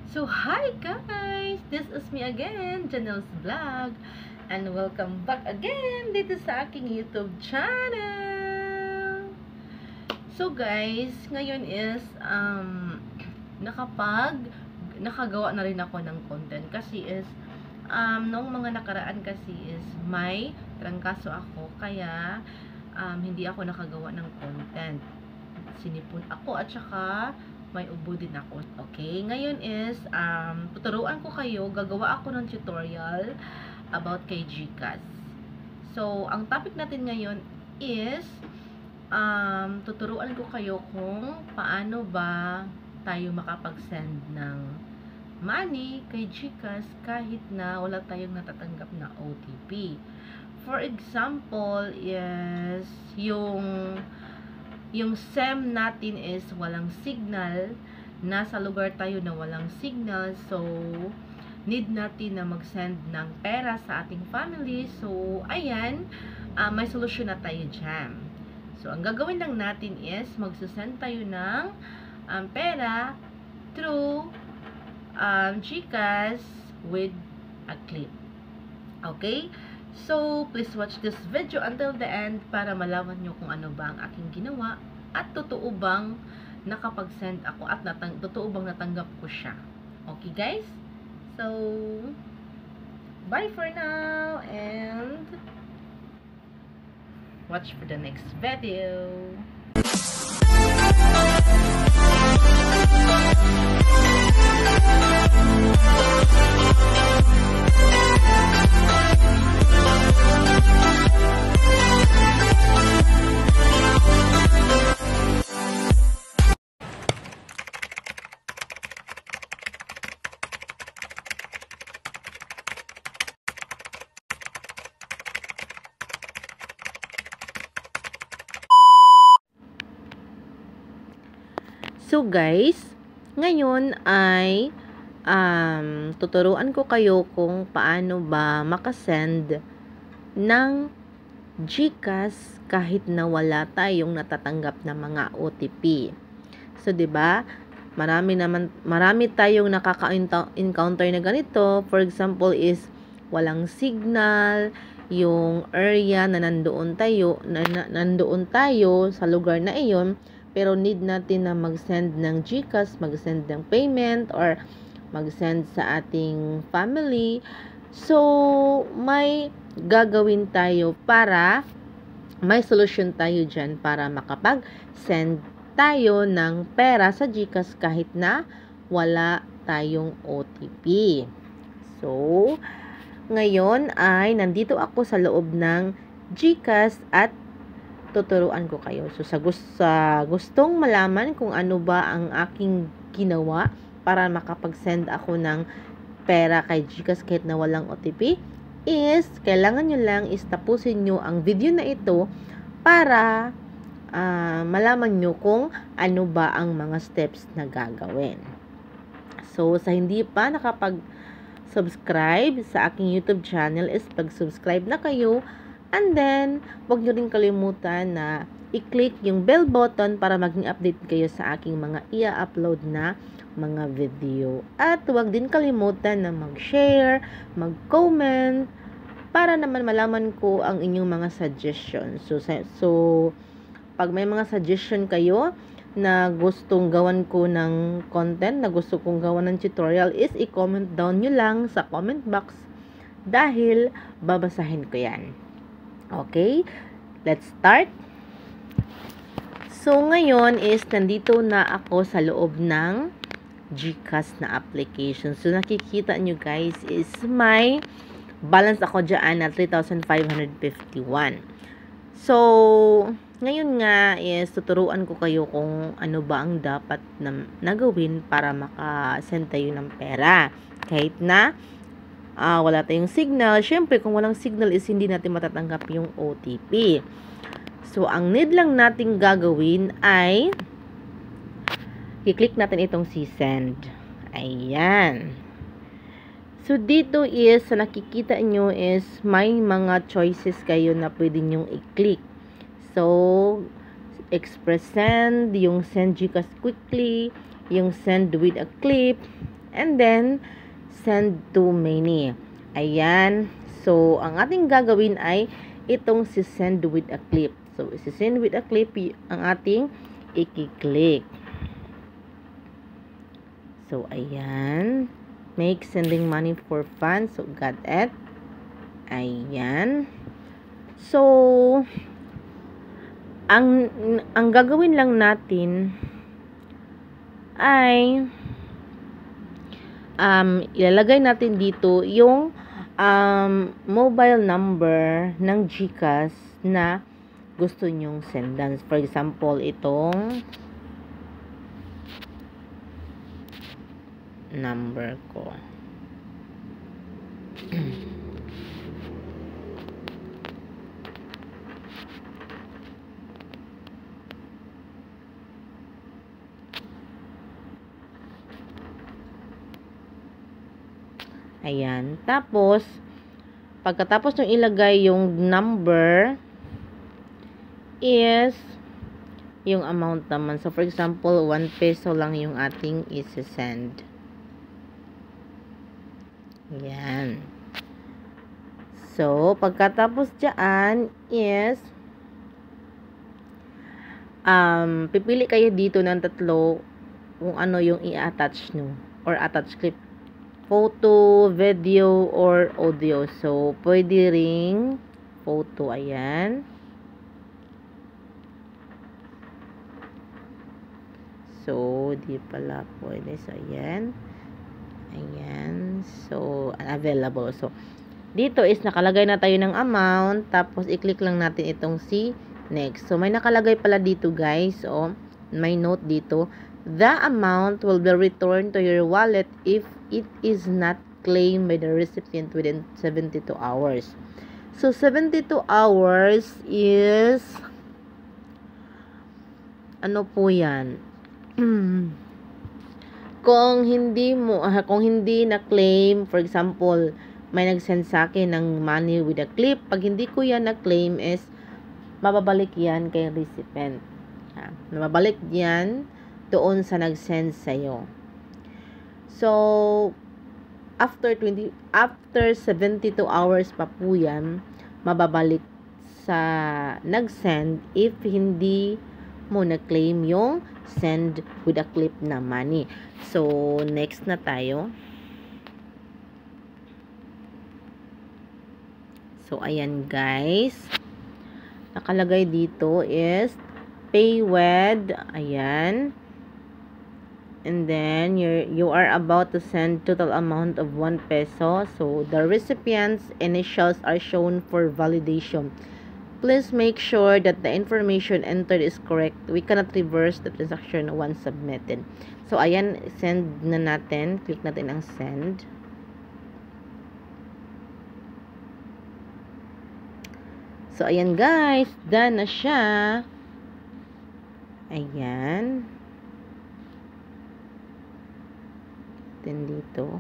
So, hi guys! This is me again, Janelle's Vlog. And welcome back again dito sa aking YouTube channel. So guys, ngayon is, nakagawa na rin ako ng content. Kasi is, noong mga nakaraan kasi is, may trangkaso ako. Kaya, hindi ako nakagawa ng content. Sinipon ako at saka may ubo din ako. Okay, ngayon is tuturuan ko kayo, gagawa ako ng tutorial about kay GCash. So, ang topic natin ngayon is tuturuan ko kayo kung paano ba tayo makapag-send ng money kay GCash kahit na wala tayong natatanggap na OTP. For example is yung SEM natin is walang signal, nasa lugar tayo na walang signal, so need natin na mag-send ng pera sa ating family. So ayan, may solusyon na tayo dyan. So ang gagawin lang natin is magsasend tayo ng pera through GCash with a clip. Okay? So, please watch this video until the end para malaman nyo kung ano ba ang aking ginawa at totoo bang nakapag-send ako at totoo bang natanggap ko siya. Okay guys? So, bye for now and watch for the next video. So guys, ngayon ay tuturuan ko kayo kung paano ba makasend ng GCash kahit na wala tayong natatanggap na mga OTP. So 'di ba? Marami tayong nakaka-encounter na ganito. For example is walang signal, yung area na nandoon tayo sa lugar na iyon, pero need natin na mag-send ng GCash, mag-send ng payment, or mag-send sa ating family. So, may gagawin tayo para may solusyon tayo dyan para makapag-send tayo ng pera sa GCash kahit na wala tayong OTP. So, ngayon ay nandito ako sa loob ng GCash at tuturuan ko kayo. So, sa gustong malaman kung ano ba ang aking ginawa para makapag-send ako ng pera kay GCash kahit na walang OTP, is kailangan nyo lang is tapusin nyo ang video na ito para malaman nyo kung ano ba ang mga steps na gagawin. So, sa hindi pa nakapag-subscribe sa aking YouTube channel is pag-subscribe na kayo. And then, huwag nyo rin kalimutan na i-click yung bell button para maging update kayo sa aking mga i-upload na mga video. At huwag din kalimutan na mag-share, mag-comment, para naman malaman ko ang inyong mga suggestions. So, pag may mga suggestion kayo na gustong gawan ko ng content, na gusto kong gawan ng tutorial, is i-comment down nyo lang sa comment box dahil babasahin ko yan. Okay, let's start. So, ngayon is nandito na ako sa loob ng GCash na application. So, nakikita nyo guys is may balance ako dyan na 3,551. So, ngayon nga is tuturuan ko kayo kung ano ba ang dapat na gawin para makasend tayo ng pera. Kahit na wala tayong signal. Syempre, kung walang signal is hindi natin matatanggap yung OTP. So, ang need lang nating gagawin ay i-click natin itong si send. Ayan. So, dito is, sa nakikita nyo is may mga choices kayo na pwede nyong i-click. So, express send, yung send GCash quickly, yung send with a clip, And then, send to many. Ayan. So, ang ating gagawin ay itong si send with a clip. So, si send with a clip, ang ating i-click. So, ayan. Make sending money for fun. So, got it. Ayan. So, ang gagawin lang natin ay ilalagay natin dito yung mobile number ng GCash na gusto nyong sendan. For example, itong number ko. Ayan. Tapos, pagkatapos nyo ilagay yung number, is yung amount naman. So, for example, 1 peso lang yung ating isi-send. Ayan. So, pagkatapos dyan is pipili kayo dito ng tatlo kung ano yung i-attach nyo or attach clip. Photo, video, or audio. So, pwede ring photo. Ayan. So, di pala pwede. So, ayan. Ayan. So, unavailable. So, dito is nakalagay na tayo ng amount. Tapos, i-click lang natin itong si next. So, may nakalagay pala dito, guys. So, may note dito. The amount will be returned to your wallet if it is not claimed by the recipient within 72 hours. So, 72 hours is ano po yan? Kung hindi na-claim, for example, may nag-send sa akin ng money with a clip, pag hindi ko yan na-claim is mababalik yan kay recipient. Mababalik yan doon sa nag-send sa'yo. So, after 72 hours pa po yan, mababalik sa nag-send if hindi mo na-claim yung send with a clip na money. So, next na tayo. So, ayan guys. Nakalagay dito is pay with, ayan. And then, you are about to send total amount of 1 peso. So, the recipient's initials are shown for validation. Please make sure that the information entered is correct. We cannot reverse the transaction once submitted. So, ayan, send na natin. Click natin ang send. So, ayan guys. Done na siya. Ayan. Dito.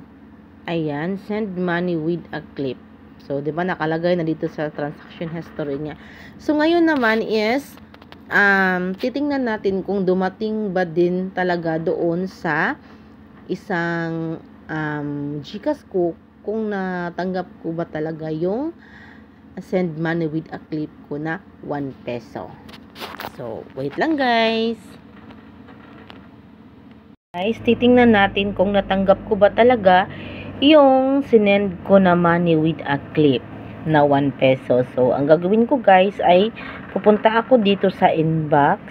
Ayan, send money with a clip. So, di ba nakalagay na dito sa transaction history niya. So, ngayon naman is titingnan natin kung dumating ba din talaga doon sa isang GCash ko, kung natanggap ko ba talaga yung send money with a clip ko na 1 peso. So, wait lang guys. Guys, titingnan natin kung natanggap ko ba talaga yung sinend ko na money with a clip na 1 peso. So, ang gagawin ko guys ay pupunta ako dito sa inbox.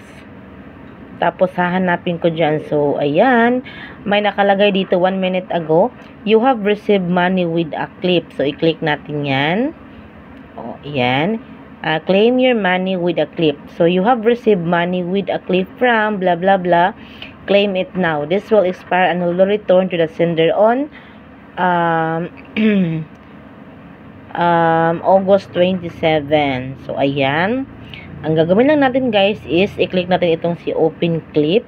Tapos, hahanapin ko dyan. So, ayan. May nakalagay dito 1 minute ago. You have received money with a clip. So, i-click natin yan. O, ayan. Claim your money with a clip. So, you have received money with a clip from blah blah blah. Claim it now. This will expire and will return to the sender on August 27. So, ayan. Ang gagawin lang natin guys is i-click natin itong si open clip.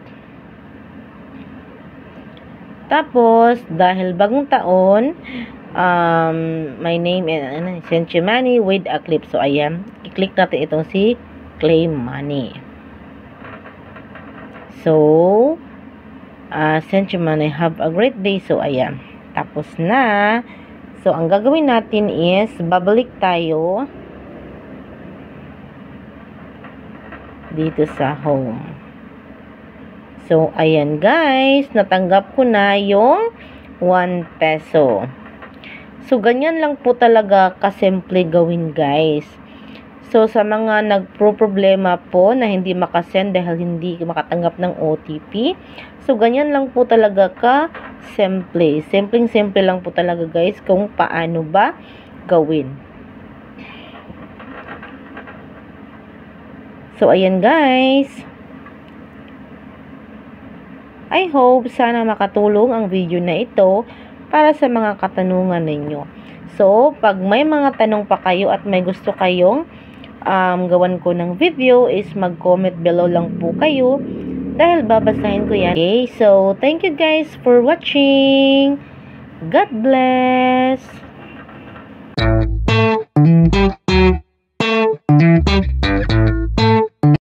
Tapos, dahil bagong taon, my name and send you money with a clip. So, ayan. I-click natin itong si claim money. So, send you money. Have a great day. So, ayan. Tapos na. So, ang gagawin natin is, babalik tayo dito sa home. So, ayan guys. Natanggap ko na yung 1 peso. So, ganyan lang po talaga kasimple gawin guys. So, sa mga nagpro-problema po na hindi makasend dahil hindi makatanggap ng OTP, so, ganyan lang po talaga ka-simple. Simpleng-simple lang po talaga guys kung paano ba gawin. So, ayan guys. I hope sana makatulong ang video na ito para sa mga katanungan ninyo. So, pag may mga tanong pa kayo at may gusto kayong gawan ko ng video is mag-comment below lang po kayo dahil babasahin ko yan. Okay, so thank you guys for watching. God bless.